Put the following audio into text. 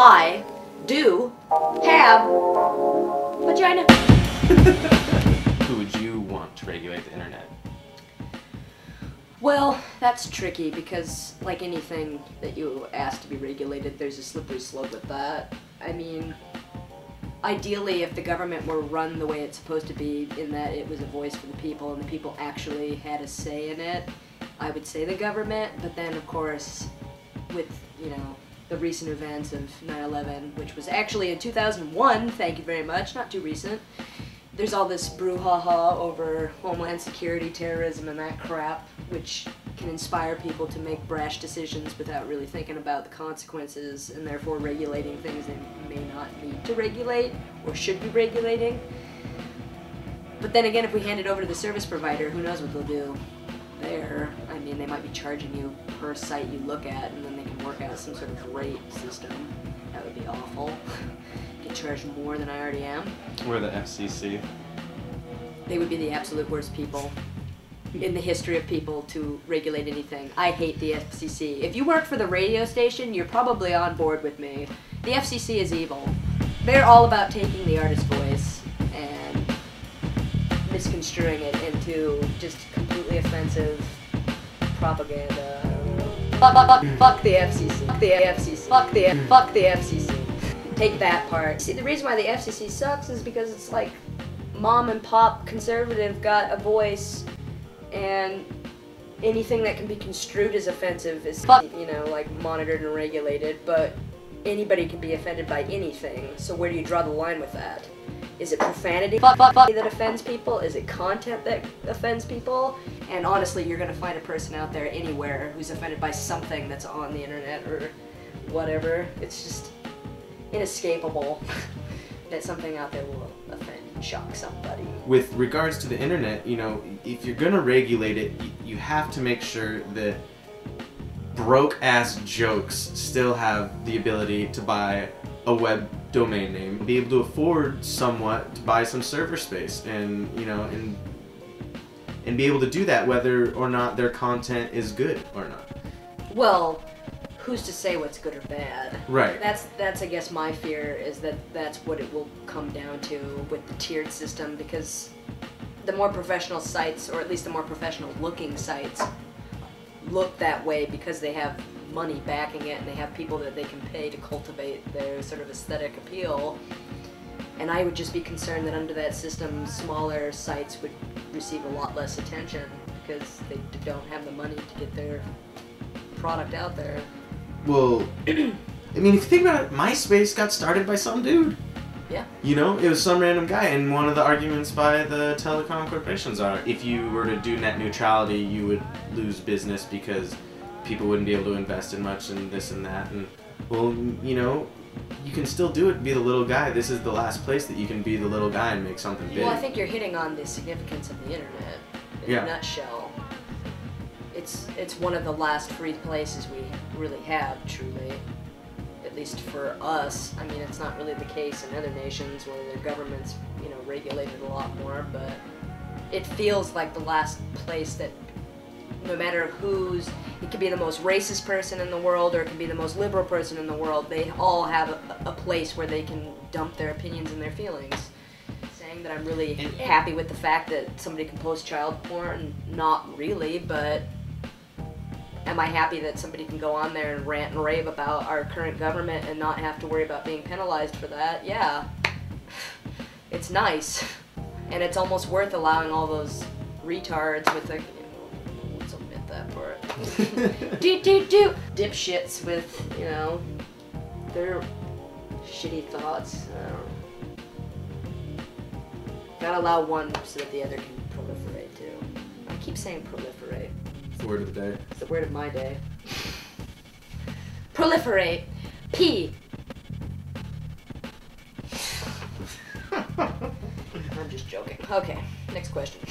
I do have vagina. Who would you want to regulate the internet? Well, that's tricky because, like anything that you ask to be regulated, there's a slippery slope with that. I mean, ideally, if the government were run the way it's supposed to be, in that it was a voice for the people and the people actually had a say in it, I would say the government. But then, of course, with, you know, the recent events of 9/11, which was actually in 2001, thank you very much, not too recent, there's all this brouhaha over Homeland Security, terrorism, and that crap, which can inspire people to make brash decisions without really thinking about the consequences, and therefore regulating things they may not need to regulate or should be regulating. But then again, if we hand it over to the service provider, who knows what they'll do there. I mean, they might be charging you per site you look at, and then they can work out some sort of rate system. That would be awful. Get charged more than I already am. Or the FCC. They would be the absolute worst people in the history of people to regulate anything. I hate the FCC. If you work for the radio station, you're probably on board with me. The FCC is evil. They're all about taking the artist's voice and misconstruing it into just completely offensive propaganda. Fuck the FCC. Fuck the FCC. Fuck the FCC. Take that part. See, the reason why the FCC sucks is because it's like mom and pop conservative got a voice, and anything that can be construed as offensive is, you know, like monitored and regulated, but anybody can be offended by anything. So where do you draw the line with that? Is it profanity that offends people? Is it content that offends people? And honestly, you're gonna find a person out there anywhere who's offended by something that's on the internet or whatever. It's just inescapable that something out there will offend and shock somebody. With regards to the internet, you know, if you're gonna regulate it, you have to make sure that broke-ass jokes still have the ability to buy a web domain name, be able to afford somewhat to buy some server space, and, you know, and be able to do that whether or not their content is good or not. Well, who's to say what's good or bad? Right. That's I guess my fear, is that that's what it will come down to with the tiered system, because the more professional sites, or at least the more professional looking sites, look that way because they have money backing it and they have people that they can pay to cultivate their sort of aesthetic appeal. And I would just be concerned that under that system, smaller sites would receive a lot less attention because they don't have the money to get their product out there. Well, I mean, if you think about it, MySpace got started by some dude. Yeah. You know, it was some random guy, and one of the arguments by the telecom corporations are, if you were to do net neutrality, you would lose business because people wouldn't be able to invest in much and this and that. And, well, you know, you can still do it, be the little guy. This is the last place that you can be the little guy and make something big. Well, I think you're hitting on the significance of the internet in a nutshell. It's one of the last free places we really have, truly. At least for us. I mean, it's not really the case in other nations where their governments, you know, regulate it a lot more, but it feels like the last place that, no matter it could be the most racist person in the world or it can be the most liberal person in the world, they all have a place where they can dump their opinions and their feelings. Saying that I'm really happy with the fact that somebody can post child porn, not really, but am I happy that somebody can go on there and rant and rave about our current government and not have to worry about being penalized for that? Yeah. It's nice. And it's almost worth allowing all those retards with the, let's omit that part. Dipshits with, you know, their shitty thoughts. Gotta allow one so that the other can proliferate too. I keep saying proliferate. It's the word of the day. It's the word of my day. Proliferate. P. I'm just joking. Okay, next question.